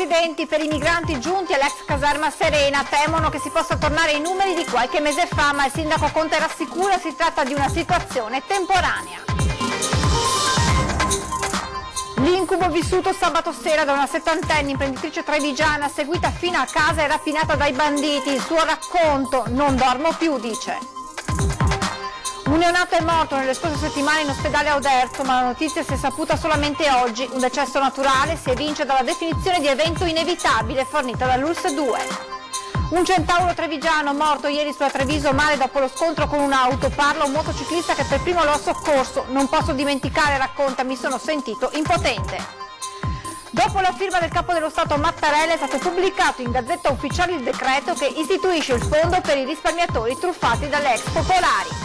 residenti per i migranti giunti all'ex caserma Serena temono che si possa tornare ai numeri di qualche mese fa, ma il sindaco Conte rassicura si tratta di una situazione temporanea. L'incubo vissuto sabato sera da una settantenne imprenditrice trevigiana seguita fino a casa e rapinata dai banditi. Il suo racconto: non dormo più, dice. Un neonato è morto nelle scorse settimane in ospedale a Oderzo, ma la notizia si è saputa solamente oggi. Un decesso naturale si evince dalla definizione di evento inevitabile fornita dall'ULSS 2. Un centauro trevigiano morto ieri sulla Treviso Mare dopo lo scontro con un'auto. Parla un motociclista che per primo lo ha soccorso. Non posso dimenticare, racconta, mi sono sentito impotente. Dopo la firma del capo dello Stato Mattarella è stato pubblicato in Gazzetta Ufficiale il decreto che istituisce il fondo per i risparmiatori truffati dalle ex popolari.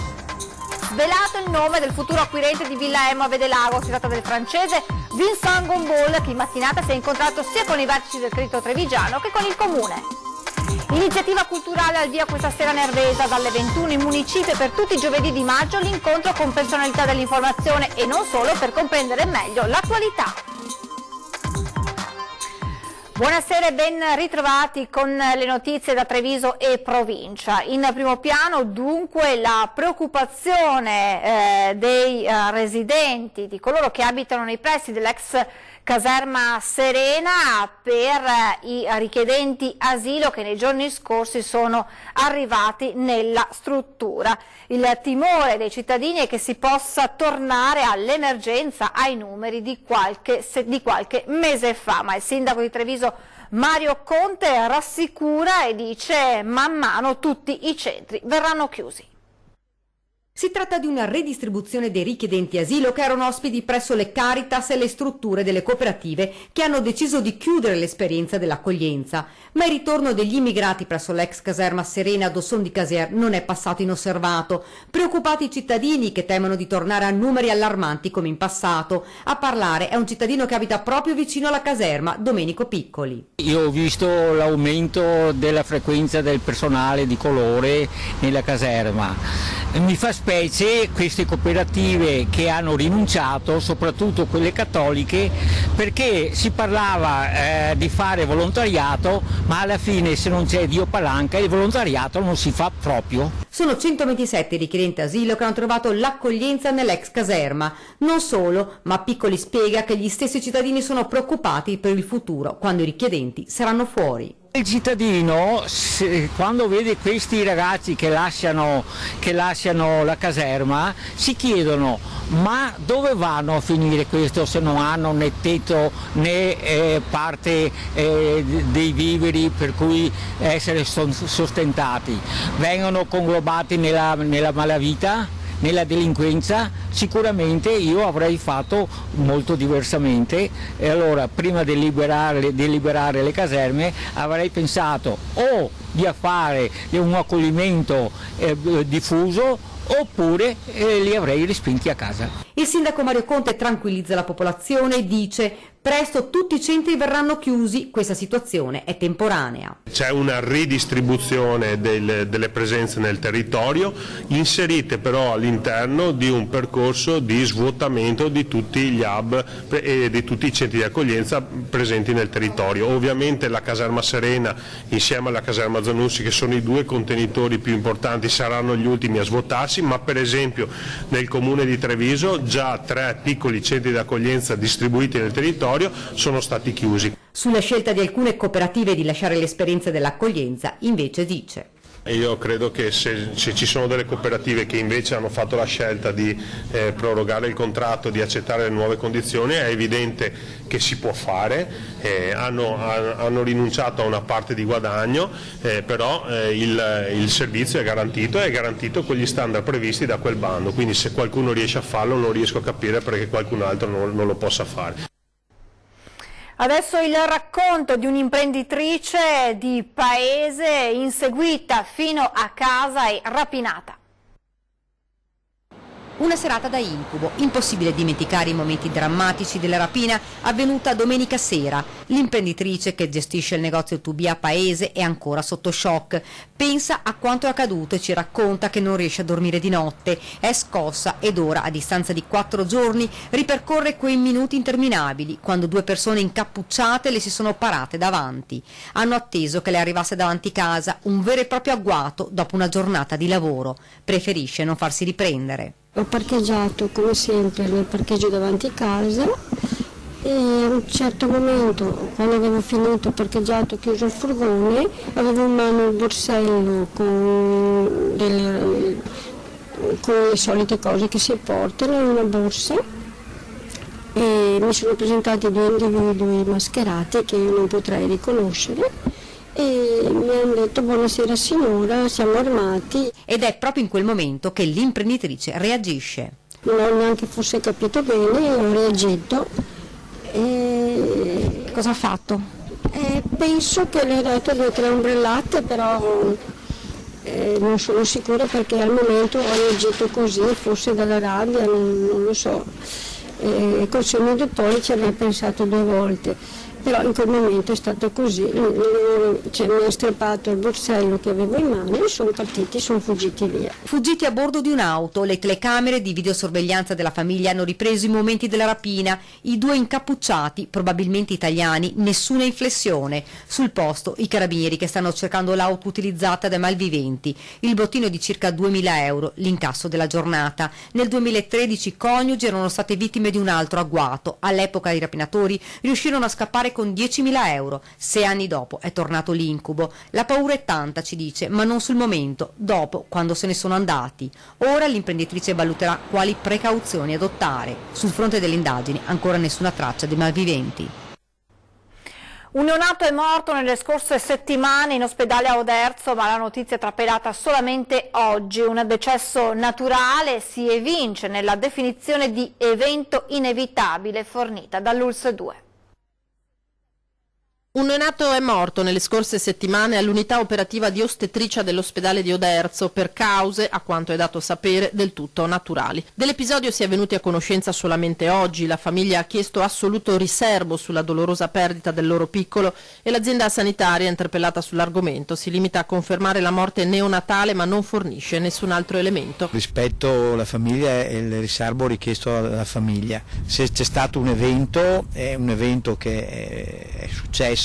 Svelato il nome del futuro acquirente di Villa Emo a Vedelago, si tratta del francese Vincent Gombol, che in mattinata si è incontrato sia con i vertici del credito trevigiano che con il comune. Iniziativa culturale al via questa sera a Nervesa dalle 21 in municipio per tutti i giovedì di maggio, l'incontro con personalità dell'informazione e non solo, per comprendere meglio l'attualità. Buonasera e ben ritrovati con le notizie da Treviso e provincia. In primo piano dunque la preoccupazione dei residenti, di coloro che abitano nei pressi dell'ex caserma Serena, per i richiedenti asilo che nei giorni scorsi sono arrivati nella struttura. Il timore dei cittadini è che si possa tornare all'emergenza, ai numeri di qualche mese fa, ma il sindaco di Treviso Mario Conte rassicura e dice: man mano tutti i centri verranno chiusi. Si tratta di una redistribuzione dei richiedenti asilo che erano ospiti presso le Caritas e le strutture delle cooperative che hanno deciso di chiudere l'esperienza dell'accoglienza, ma il ritorno degli immigrati presso l'ex caserma Serena d'Osson di Casier non è passato inosservato. Preoccupati i cittadini che temono di tornare a numeri allarmanti come in passato. A parlare è un cittadino che abita proprio vicino alla caserma, Domenico Piccoli. Io ho visto l'aumento della frequenza del personale di colore nella caserma. Mi fa specie queste cooperative che hanno rinunciato, soprattutto quelle cattoliche, perché si parlava di fare volontariato, ma alla fine, se non c'è Dio palanca, il volontariato non si fa proprio. Sono 127 i richiedenti asilo che hanno trovato l'accoglienza nell'ex caserma. Non solo, ma Piccoli spiega che gli stessi cittadini sono preoccupati per il futuro, quando i richiedenti saranno fuori. Il cittadino, quando vede questi ragazzi che lasciano la caserma, si chiedono: ma dove vanno a finire questo se non hanno né tetto né parte dei viveri per cui essere sostentati? Vengono conglobati nella malavita? Nella delinquenza? Sicuramente io avrei fatto molto diversamente, e allora prima di liberare le caserme avrei pensato o di fare un accoglimento diffuso, oppure li avrei respinti a casa. Il sindaco Mario Conte tranquillizza la popolazione e dice: presto tutti i centri verranno chiusi, questa situazione è temporanea. C'è una ridistribuzione delle presenze nel territorio, inserite però all'interno di un percorso di svuotamento di tutti gli hub e di tutti i centri di accoglienza presenti nel territorio. Ovviamente la caserma Serena insieme alla caserma Zanussi, che sono i due contenitori più importanti, saranno gli ultimi a svuotarsi, ma per esempio nel comune di Treviso già 3 piccoli centri di accoglienza distribuiti nel territorio sono stati chiusi. Sulla scelta di alcune cooperative di lasciare l'esperienza dell'accoglienza invece dice: io credo che se ci sono delle cooperative che invece hanno fatto la scelta di prorogare il contratto, di accettare le nuove condizioni, è evidente che si può fare, hanno rinunciato a una parte di guadagno, però il servizio è garantito con gli standard previsti da quel bando, quindi se qualcuno riesce a farlo non riesco a capire perché qualcun altro non lo possa fare. Adesso il racconto di un'imprenditrice di paese inseguita fino a casa e rapinata. Una serata da incubo, impossibile dimenticare i momenti drammatici della rapina avvenuta domenica sera. L'imprenditrice che gestisce il negozio Tubi a Paese è ancora sotto shock. Pensa a quanto è accaduto e ci racconta che non riesce a dormire di notte. È scossa ed ora, a distanza di 4 giorni, ripercorre quei minuti interminabili quando 2 persone incappucciate le si sono parate davanti. Hanno atteso che le arrivasse davanti casa, un vero e proprio agguato dopo una giornata di lavoro. Preferisce non farsi riprendere. Ho parcheggiato come sempre nel parcheggio davanti a casa e a un certo momento, quando avevo finito, parcheggiato, chiuso il furgone, avevo in mano il borsello con le solite cose che si portano in una borsa e mi sono presentati 2 individui mascherati che io non potrei riconoscere. E mi hanno detto: buonasera signora, siamo armati. Ed è proprio in quel momento che l'imprenditrice reagisce. Non ho neanche forse capito bene, ho reagito. Cosa ha fatto? Penso che le ho dato 2 o 3 ombrellate, però non sono sicura perché al momento ho reagito così, forse dalla rabbia, non lo so. Col senno del pollice avrei pensato 2 volte. Però in quel momento è stato così, mi ha strappato il borsello che avevo in mano e sono partiti, sono fuggiti via. Fuggiti a bordo di un'auto, le telecamere di videosorveglianza della famiglia hanno ripreso i momenti della rapina, i 2 incappucciati, probabilmente italiani, nessuna inflessione. Sul posto i carabinieri che stanno cercando l'auto utilizzata dai malviventi, il bottino di circa 2.000 euro, l'incasso della giornata. Nel 2013 i coniugi erano state vittime di un altro agguato, all'epoca i rapinatori riuscirono a scappare con 10.000 euro. 6 anni dopo è tornato l'incubo. La paura è tanta, ci dice, ma non sul momento, dopo, quando se ne sono andati. Ora l'imprenditrice valuterà quali precauzioni adottare. Sul fronte delle indagini ancora nessuna traccia dei malviventi. Un neonato è morto nelle scorse settimane in ospedale a Oderzo, ma la notizia è trapelata solamente oggi. Un decesso naturale si evince nella definizione di evento inevitabile fornita dall'ULSS 2. Un neonato è morto nelle scorse settimane all'unità operativa di ostetricia dell'ospedale di Oderzo per cause, a quanto è dato sapere, del tutto naturali. Dell'episodio si è venuti a conoscenza solamente oggi. La famiglia ha chiesto assoluto riserbo sulla dolorosa perdita del loro piccolo e l'azienda sanitaria, interpellata sull'argomento, si limita a confermare la morte neonatale ma non fornisce nessun altro elemento. Rispetto alla famiglia e il riservo richiesto alla famiglia. Se c'è stato un evento, è un evento che è successo,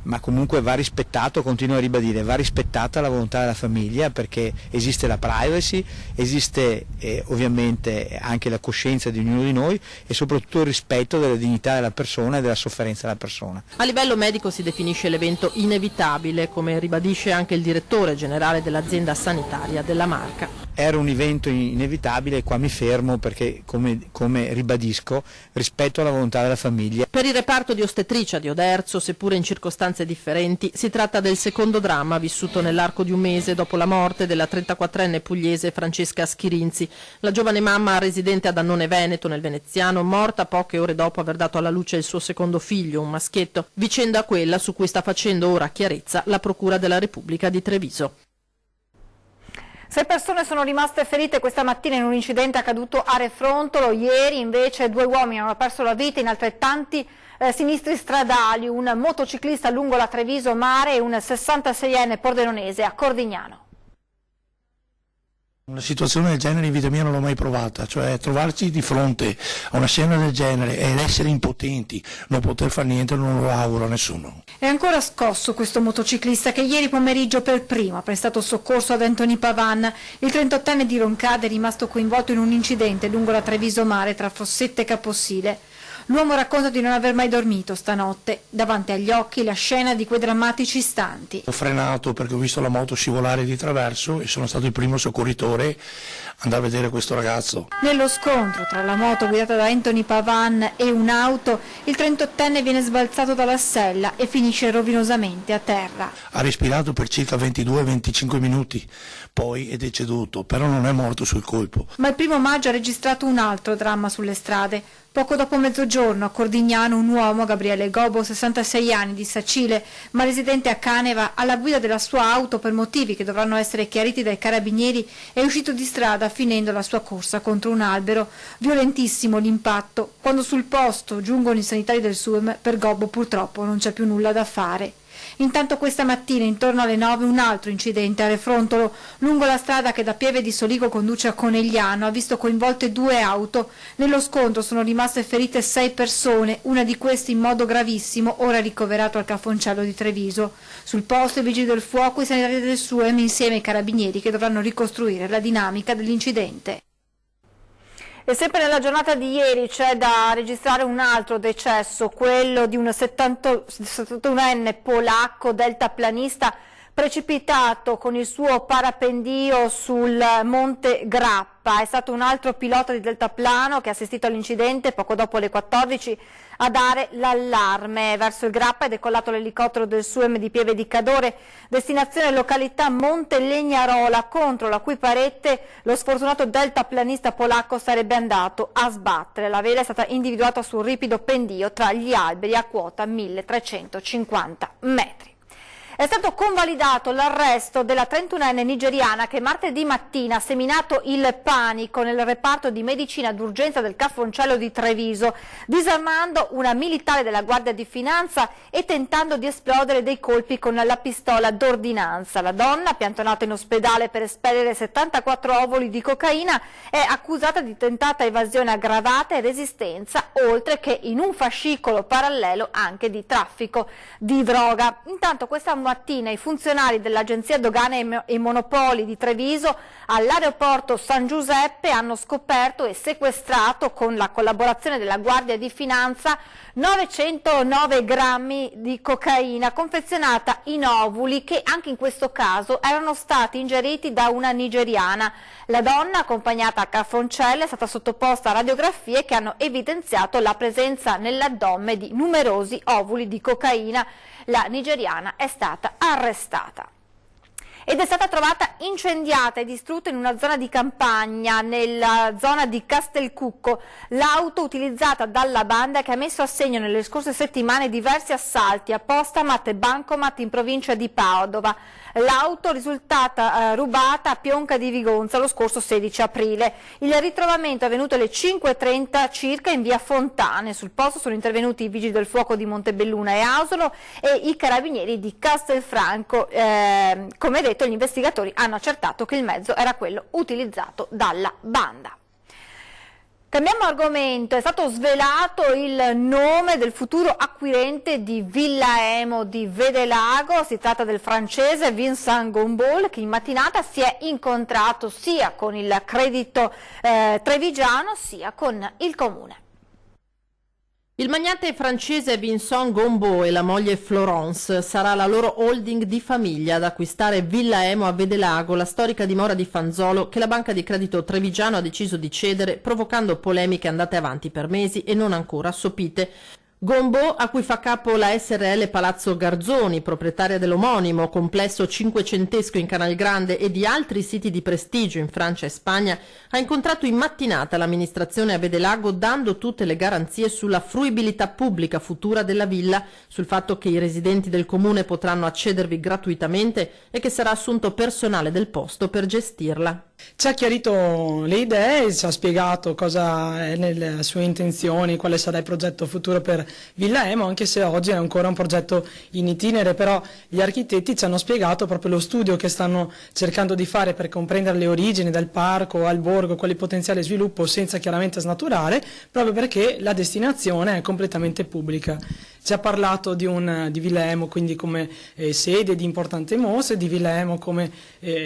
ma comunque va rispettato, continuo a ribadire, va rispettata la volontà della famiglia, perché esiste la privacy, esiste ovviamente anche la coscienza di ognuno di noi e soprattutto il rispetto della dignità della persona e della sofferenza della persona. A livello medico si definisce l'evento inevitabile, come ribadisce anche il direttore generale dell'azienda sanitaria della Marca. Era un evento inevitabile e qua mi fermo perché, come ribadisco, rispetto alla volontà della famiglia. Per il reparto di ostetricia di Oderzo, seppure in circostanze differenti, si tratta del secondo dramma vissuto nell'arco di un mese dopo la morte della 34enne pugliese Francesca Schirinzi, la giovane mamma residente ad Annone Veneto nel Veneziano, morta poche ore dopo aver dato alla luce il suo secondo figlio, un maschietto, vicenda quella su cui sta facendo ora chiarezza la Procura della Repubblica di Treviso. 6 persone sono rimaste ferite questa mattina in un incidente accaduto a Refrontolo. Ieri invece 2 uomini hanno perso la vita in altrettanti sinistri stradali, un motociclista lungo la Treviso Mare e un 66enne pordenonese a Cordignano. Una situazione del genere in vita mia non l'ho mai provata, cioè trovarci di fronte a una scena del genere ed essere impotenti, non poter fare niente, non lo auguro a nessuno. È ancora scosso questo motociclista che ieri pomeriggio per primo ha prestato soccorso ad Anthony Pavan. Il 38enne di Roncade è rimasto coinvolto in un incidente lungo la Treviso Mare tra Fossette e Caposile. L'uomo racconta di non aver mai dormito stanotte, davanti agli occhi la scena di quei drammatici istanti. Ho frenato perché ho visto la moto scivolare di traverso e sono stato il primo soccorritore ad andare a vedere questo ragazzo. Nello scontro tra la moto guidata da Anthony Pavan e un'auto, il 38enne viene sbalzato dalla sella e finisce rovinosamente a terra. Ha respirato per circa 22-25 minuti, poi è deceduto, però non è morto sul colpo. Ma il 1° maggio ha registrato un altro dramma sulle strade. Poco dopo mezzogiorno a Cordignano un uomo, Gabriele Gobbo, 66 anni, di Sacile, ma residente a Caneva, alla guida della sua auto per motivi che dovranno essere chiariti dai carabinieri, è uscito di strada finendo la sua corsa contro un albero. Violentissimo l'impatto. Quando sul posto giungono i sanitari del SUEM, per Gobbo purtroppo non c'è più nulla da fare. Intanto questa mattina, intorno alle 9, un altro incidente a Refrontolo, lungo la strada che da Pieve di Soligo conduce a Conegliano, ha visto coinvolte 2 auto. Nello scontro sono rimaste ferite 6 persone, una di queste in modo gravissimo, ora ricoverato al Cafoncello di Treviso. Sul posto i vigili del fuoco e i sanitari del SUEM insieme ai carabinieri che dovranno ricostruire la dinamica dell'incidente. E sempre nella giornata di ieri c'è da registrare un altro decesso, quello di un 71enne polacco deltaplanista precipitato con il suo parapendio sul Monte Grappa. È stato un altro pilota di deltaplano che ha assistito all'incidente poco dopo le 14 a dare l'allarme. Verso il Grappa è decollato l'elicottero del SUEM di Pieve di Cadore, destinazione località Monte Legnarola, contro la cui parete lo sfortunato deltaplanista polacco sarebbe andato a sbattere. La vela è stata individuata su un ripido pendio tra gli alberi a quota 1350 metri. È stato convalidato l'arresto della 31enne nigeriana che martedì mattina ha seminato il panico nel reparto di medicina d'urgenza del Cafoncello di Treviso, disarmando una militare della Guardia di Finanza e tentando di esplodere dei colpi con la pistola d'ordinanza. La donna, piantonata in ospedale per espellere 74 ovuli di cocaina, è accusata di tentata evasione aggravata e resistenza, oltre che in un fascicolo parallelo anche di traffico di droga. Intanto questa mattina i funzionari dell'Agenzia Dogane e Monopoli di Treviso all'aeroporto San Giuseppe hanno scoperto e sequestrato, con la collaborazione della Guardia di Finanza, 909 grammi di cocaina confezionata in ovuli che anche in questo caso erano stati ingeriti da una nigeriana. La donna, accompagnata a Cafoncello, è stata sottoposta a radiografie che hanno evidenziato la presenza nell'addome di numerosi ovuli di cocaina. La nigeriana è stata arrestata. Ed è stata trovata incendiata e distrutta in una zona di campagna, nella zona di Castelcucco, l'auto utilizzata dalla banda che ha messo a segno nelle scorse settimane diversi assalti a postamat e bancomat in provincia di Padova. L'auto risultata rubata a Pionca di Vigonza lo scorso 16 aprile. Il ritrovamento è avvenuto alle 5:30 circa in via Fontane. Sul posto sono intervenuti i vigili del fuoco di Montebelluna e Asolo e i carabinieri di Castelfranco. Come detto, gli investigatori hanno accertato che il mezzo era quello utilizzato dalla banda. Cambiamo argomento, è stato svelato il nome del futuro acquirente di Villa Emo di Vedelago. Si tratta del francese Vincent Gombol, che in mattinata si è incontrato sia con il Credito Trevigiano sia con il Comune. Il magnate francese Vincent Gombol e la moglie Florence sarà la loro holding di famiglia ad acquistare Villa Emo a Vedelago, la storica dimora di Fanzolo che la banca di credito Trevigiano ha deciso di cedere, provocando polemiche andate avanti per mesi e non ancora assopite. Gombol, a cui fa capo la SRL Palazzo Garzoni, proprietaria dell'omonimo complesso cinquecentesco in Canal Grande e di altri siti di prestigio in Francia e Spagna, ha incontrato in mattinata l'amministrazione a Vedelago dando tutte le garanzie sulla fruibilità pubblica futura della villa, sul fatto che i residenti del comune potranno accedervi gratuitamente e che sarà assunto personale del posto per gestirla. Ci ha chiarito le idee, ci ha spiegato cosa è nelle sue intenzioni, quale sarà il progetto futuro per Villa Emo, anche se oggi è ancora un progetto in itinere, però gli architetti ci hanno spiegato proprio lo studio che stanno cercando di fare per comprendere le origini del parco al borgo, quale potenziale sviluppo senza chiaramente snaturare, proprio perché la destinazione è completamente pubblica. Ci ha parlato di Villa Emo quindi come sede di importante mostra, di Villa Emo come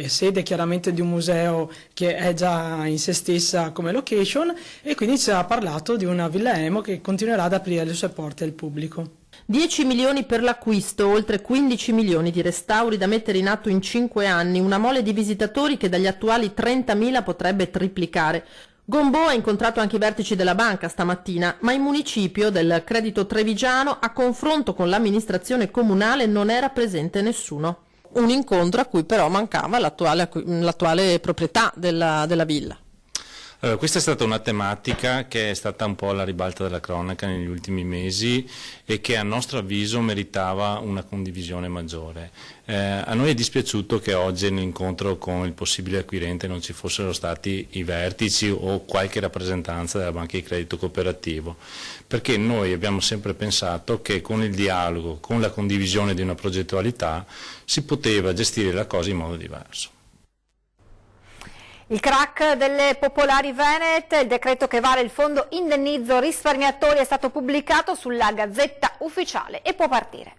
sede chiaramente di un museo che è già in se stessa come location, e quindi ci ha parlato di una Villa Emo che continuerà ad aprire le sue porte al pubblico. 10 milioni per l'acquisto, oltre 15 milioni di restauri da mettere in atto in 5 anni, una mole di visitatori che dagli attuali 30.000 potrebbe triplicare. Gombol ha incontrato anche i vertici della banca stamattina, ma in municipio del Credito Trevigiano a confronto con l'amministrazione comunale non era presente nessuno. Un incontro a cui però mancava l'attuale proprietà della villa. Allora, questa è stata una tematica che è stata un po' alla ribalta della cronaca negli ultimi mesi e che a nostro avviso meritava una condivisione maggiore. A noi è dispiaciuto che oggi nell'incontro con il possibile acquirente non ci fossero stati i vertici o qualche rappresentanza della Banca di Credito Cooperativo, perché noi abbiamo sempre pensato che con il dialogo, con la condivisione di una progettualità si poteva gestire la cosa in modo diverso. Il crack delle Popolari Venete, il decreto che vale il fondo indennizzo risparmiatori è stato pubblicato sulla Gazzetta Ufficiale e può partire.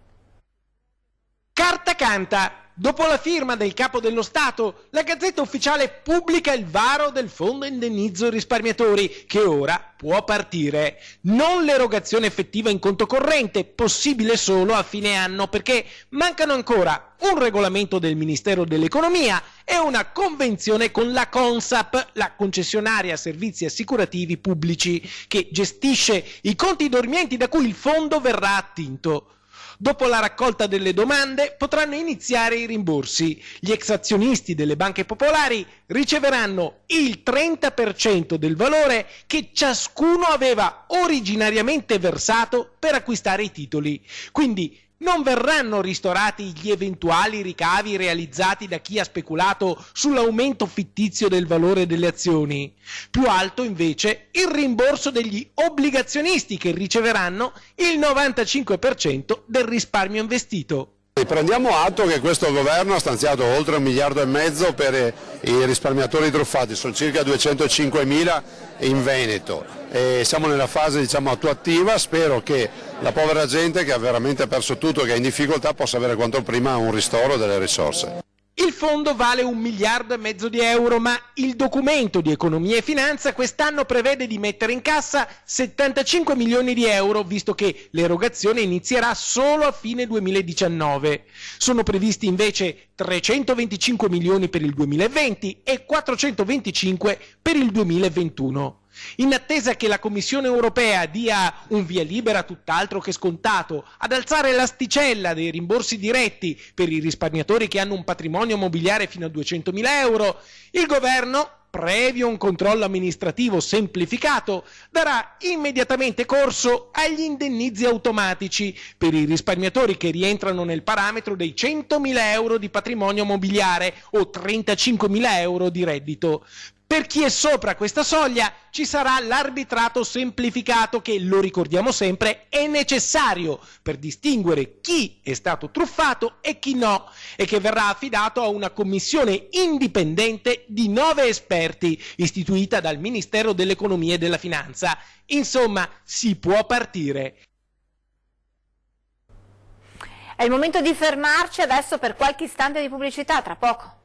Carta canta! Dopo la firma del Capo dello Stato, la Gazzetta Ufficiale pubblica il varo del Fondo Indennizzo Risparmiatori, che ora può partire. Non l'erogazione effettiva in conto corrente, possibile solo a fine anno, perché mancano ancora un regolamento del Ministero dell'Economia e una convenzione con la Consap, la concessionaria servizi assicurativi pubblici, che gestisce i conti dormienti da cui il fondo verrà attinto. Dopo la raccolta delle domande potranno iniziare i rimborsi. Gli ex azionisti delle banche popolari riceveranno il 30% del valore che ciascuno aveva originariamente versato per acquistare i titoli. Quindi non verranno ristorati gli eventuali ricavi realizzati da chi ha speculato sull'aumento fittizio del valore delle azioni. Più alto invece il rimborso degli obbligazionisti, che riceveranno il 95% del risparmio investito. Prendiamo atto che questo governo ha stanziato oltre 1,5 miliardi per i risparmiatori truffati, sono circa 205.000 in Veneto e siamo nella fase attuativa. Spero che la povera gente che ha veramente perso tutto, che è in difficoltà, possa avere quanto prima un ristoro delle risorse. Il fondo vale 1,5 miliardi di euro, ma il documento di economia e finanza quest'anno prevede di mettere in cassa 75 milioni di euro, visto che l'erogazione inizierà solo a fine 2019. Sono previsti invece 325 milioni per il 2020 e 425 per il 2021. In attesa che la Commissione europea dia un via libera tutt'altro che scontato ad alzare l'asticella dei rimborsi diretti per i risparmiatori che hanno un patrimonio mobiliare fino a 200.000 euro, il governo, previo un controllo amministrativo semplificato, darà immediatamente corso agli indennizi automatici per i risparmiatori che rientrano nel parametro dei 100.000 euro di patrimonio mobiliare o 35.000 euro di reddito. Per chi è sopra questa soglia ci sarà l'arbitrato semplificato che, lo ricordiamo sempre, è necessario per distinguere chi è stato truffato e chi no, e che verrà affidato a una commissione indipendente di 9 esperti istituita dal Ministero dell'Economia e della Finanza. Insomma, si può partire. È il momento di fermarci adesso per qualche istante di pubblicità, tra poco.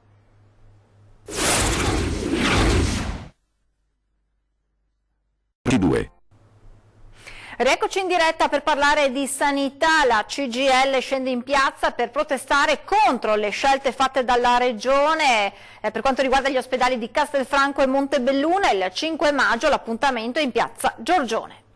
Rieccoci in diretta per parlare di sanità. La CGIL scende in piazza per protestare contro le scelte fatte dalla Regione per quanto riguarda gli ospedali di Castelfranco e Montebelluna. Il 5 maggio l'appuntamento è in piazza Giorgione.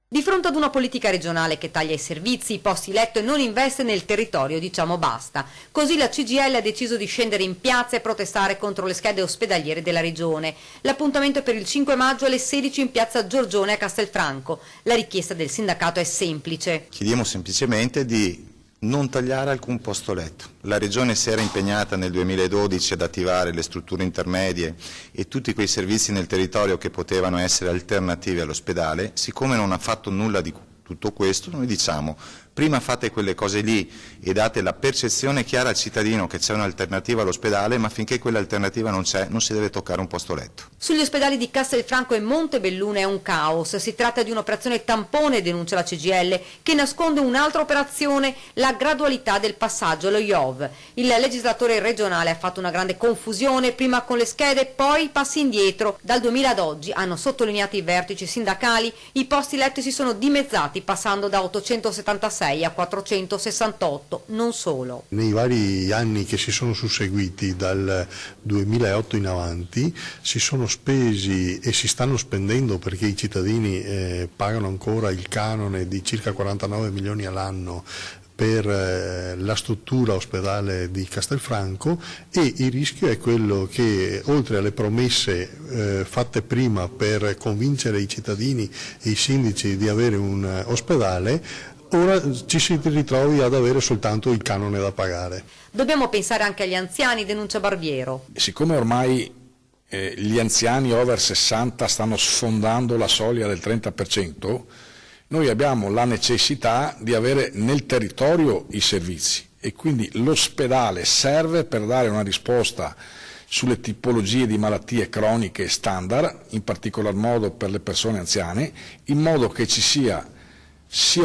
Di fronte ad una politica regionale che taglia i servizi, i posti letto e non investe nel territorio, diciamo basta. Così la CGIL ha deciso di scendere in piazza e protestare contro le schede ospedaliere della regione. L'appuntamento è per il 5 maggio alle 16 in piazza Giorgione a Castelfranco. La richiesta del sindacato è semplice. Chiediamo semplicemente di non tagliare alcun posto letto. La Regione si era impegnata nel 2012 ad attivare le strutture intermedie e tutti quei servizi nel territorio che potevano essere alternativi all'ospedale. Siccome non ha fatto nulla di tutto questo, noi diciamo: prima fate quelle cose lì e date la percezione chiara al cittadino che c'è un'alternativa all'ospedale, ma finché quell'alternativa non c'è non si deve toccare un posto letto. Sugli ospedali di Castelfranco e Montebelluna è un caos. Si tratta di un'operazione tampone, denuncia la CGIL, che nasconde un'altra operazione, la gradualità del passaggio allo IOV. Il legislatore regionale ha fatto una grande confusione, prima con le schede, poi passi indietro. Dal 2000 ad oggi, hanno sottolineato i vertici sindacali, i posti letto si sono dimezzati, passando da 876 a 468, non solo. Nei vari anni che si sono susseguiti dal 2008 in avanti si sono spesi e si stanno spendendo, perché i cittadini pagano ancora il canone di circa 49 milioni all'anno per la struttura ospedale di Castelfranco, e il rischio è quello che, oltre alle promesse fatte prima per convincere i cittadini e i sindaci di avere un ospedale, ora ci si ritrovi ad avere soltanto il canone da pagare. Dobbiamo pensare anche agli anziani, denuncia Barbiero. Siccome ormai gli anziani over 60 stanno sfondando la soglia del 30%, noi abbiamo la necessità di avere nel territorio i servizi e quindi l'ospedale serve per dare una risposta sulle tipologie di malattie croniche standard, in particolar modo per le persone anziane, in modo che ci sia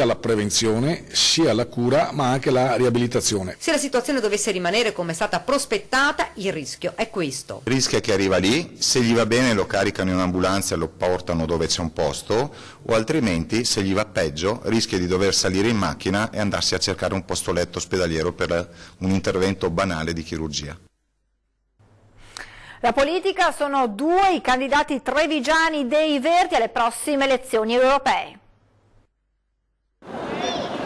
la prevenzione, sia la cura, ma anche la riabilitazione. Se la situazione dovesse rimanere come è stata prospettata, il rischio è questo. Rischia che arriva lì, se gli va bene lo caricano in un'ambulanza e lo portano dove c'è un posto, o altrimenti, se gli va peggio, rischia di dover salire in macchina e andarsi a cercare un posto letto ospedaliero per un intervento banale di chirurgia. La politica: sono 2 i candidati trevigiani dei Verdi alle prossime elezioni europee.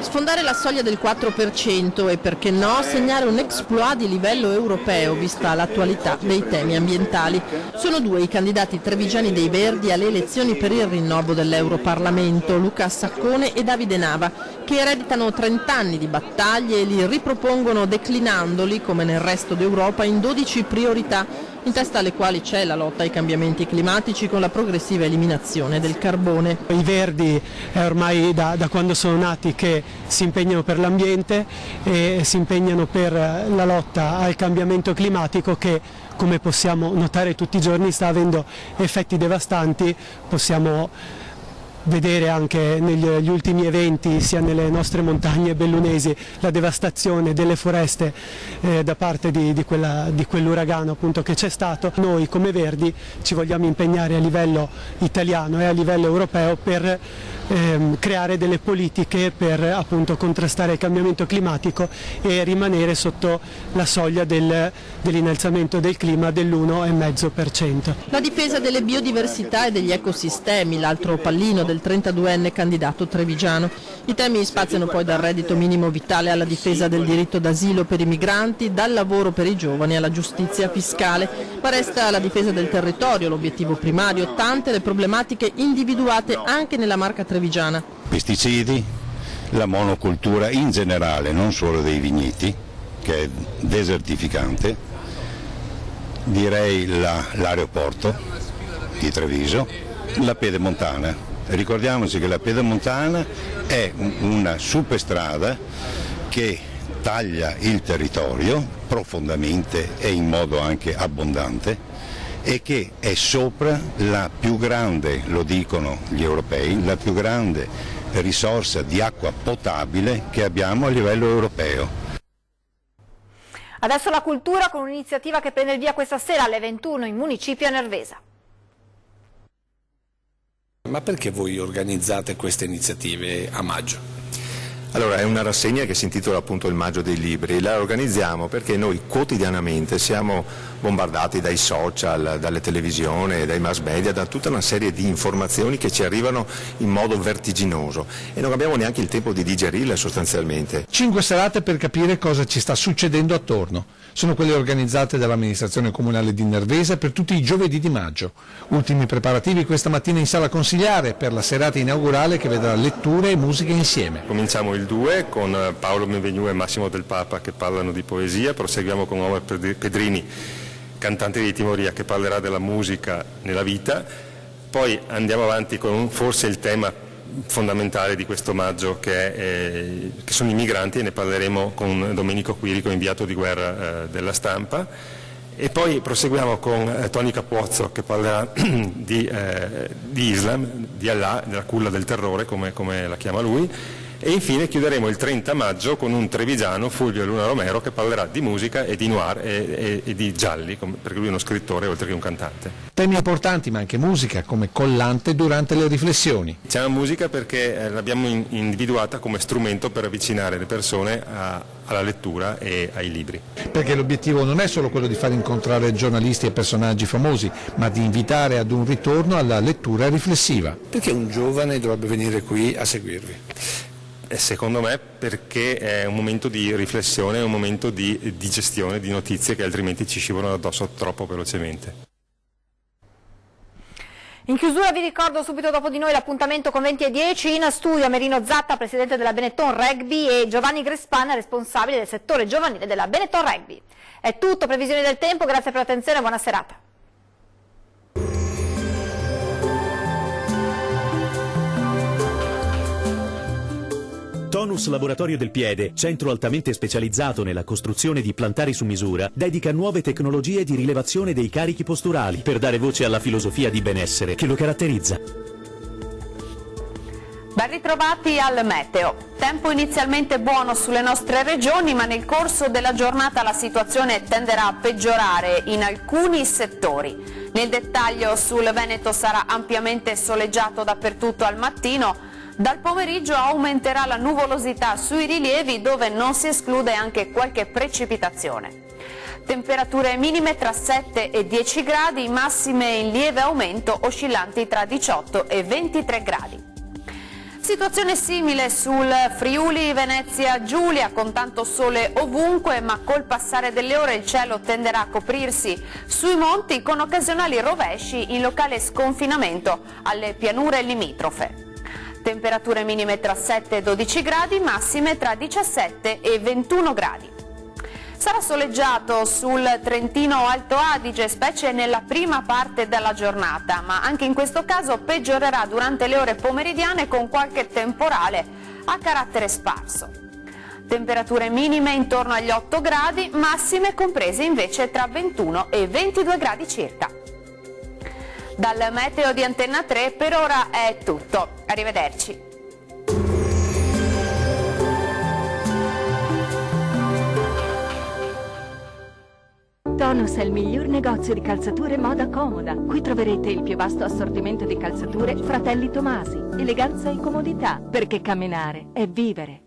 Sfondare la soglia del 4% e, perché no, segnare un exploit di livello europeo vista l'attualità dei temi ambientali. Sono 2 i candidati trevigiani dei Verdi alle elezioni per il rinnovo dell'Europarlamento, Luca Saccone e Davide Nava, che ereditano 30 anni di battaglie e li ripropongono declinandoli, come nel resto d'Europa, in 12 priorità, in testa alle quali c'è la lotta ai cambiamenti climatici con la progressiva eliminazione del carbone. I Verdi è ormai da quando sono nati che si impegnano per l'ambiente e si impegnano per la lotta al cambiamento climatico che, come possiamo notare tutti i giorni, sta avendo effetti devastanti. Possiamo vedere anche negli ultimi eventi, sia nelle nostre montagne bellunesi, la devastazione delle foreste da parte di quell'uragano appunto che c'è stato. Noi come Verdi ci vogliamo impegnare a livello italiano e a livello europeo per creare delle politiche per appunto contrastare il cambiamento climatico e rimanere sotto la soglia dell'innalzamento del clima dell'1,5%. La difesa delle biodiversità e degli ecosistemi, l'altro pallino del 32enne candidato trevigiano. I temi spaziano poi dal reddito minimo vitale alla difesa del diritto d'asilo per i migranti, dal lavoro per i giovani alla giustizia fiscale, ma resta la difesa del territorio l'obiettivo primario, tante le problematiche individuate anche nella marca trevigiana. Pesticidi, la monocultura in generale, non solo dei vigneti, che è desertificante, direi l'aeroporto di Treviso, la pedemontana. Ricordiamoci che la pedemontana è una superstrada che taglia il territorio profondamente e in modo anche abbondante e che è sopra la più grande, lo dicono gli europei, la più grande risorsa di acqua potabile che abbiamo a livello europeo. Adesso la cultura, con un'iniziativa che prende il via questa sera alle 21 in Municipio Nervesa. Ma perché voi organizzate queste iniziative a maggio? Allora, è una rassegna che si intitola appunto il Maggio dei Libri. La organizziamo perché noi quotidianamente siamo bombardati dai social, dalle televisioni, dai mass media, da tutta una serie di informazioni che ci arrivano in modo vertiginoso e non abbiamo neanche il tempo di digerirle sostanzialmente. 5 serate per capire cosa ci sta succedendo attorno. Sono quelle organizzate dall'amministrazione comunale di Nervesa per tutti i giovedì di maggio. Ultimi preparativi questa mattina in sala consigliare per la serata inaugurale che vedrà letture e musica insieme. Cominciamo il 2 con Paolo Benvenu e Massimo Del Papa che parlano di poesia, proseguiamo con Omar Pedrini, cantante di Timoria, che parlerà della musica nella vita, poi andiamo avanti con forse il tema fondamentale di questo maggio che sono i migranti, e ne parleremo con Domenico Quirico, inviato di guerra della Stampa, e poi proseguiamo con Tony Capozzo che parlerà di Islam, di Allah, della culla del terrore come la chiama lui. E infine chiuderemo il 30 maggio con un trevigiano, Fulvio Luna Romero, che parlerà di musica e di noir e di gialli, perché lui è uno scrittore oltre che un cantante. Temi importanti ma anche musica come collante durante le riflessioni. C'è la musica perché l'abbiamo individuata come strumento per avvicinare le persone alla lettura e ai libri. Perché l'obiettivo non è solo quello di far incontrare giornalisti e personaggi famosi, ma di invitare ad un ritorno alla lettura riflessiva. Perché un giovane dovrebbe venire qui a seguirvi? Secondo me perché è un momento di riflessione, è un momento di gestione di notizie che altrimenti ci scivolano addosso troppo velocemente. In chiusura vi ricordo subito dopo di noi l'appuntamento con 20:10, in studio Merino Zatta, presidente della Benetton Rugby, e Giovanni Grespana, responsabile del settore giovanile della Benetton Rugby. È tutto, previsioni del tempo, grazie per l'attenzione e buona serata. Tonus Laboratorio del Piede, centro altamente specializzato nella costruzione di plantari su misura, dedica nuove tecnologie di rilevazione dei carichi posturali per dare voce alla filosofia di benessere che lo caratterizza. Ben ritrovati al meteo. Tempo inizialmente buono sulle nostre regioni, ma nel corso della giornata la situazione tenderà a peggiorare in alcuni settori. Nel dettaglio sul Veneto sarà ampiamente soleggiato dappertutto al mattino. Dal pomeriggio aumenterà la nuvolosità sui rilievi, dove non si esclude anche qualche precipitazione. Temperature minime tra 7 e 10 gradi, massime in lieve aumento oscillanti tra 18 e 23 gradi. Situazione simile sul Friuli Venezia Giulia, con tanto sole ovunque, ma col passare delle ore il cielo tenderà a coprirsi sui monti con occasionali rovesci in locale sconfinamento alle pianure limitrofe. Temperature minime tra 7 e 12 gradi, massime tra 17 e 21 gradi. Sarà soleggiato sul Trentino Alto Adige, specie nella prima parte della giornata, ma anche in questo caso peggiorerà durante le ore pomeridiane con qualche temporale a carattere sparso. Temperature minime intorno agli 8 gradi, massime comprese invece tra 21 e 22 gradi circa. Dal meteo di Antenna 3 per ora è tutto. Arrivederci. Tonus è il miglior negozio di calzature moda comoda. Qui troverete il più vasto assortimento di calzature Fratelli Tomasi. Eleganza e comodità, perché camminare è vivere.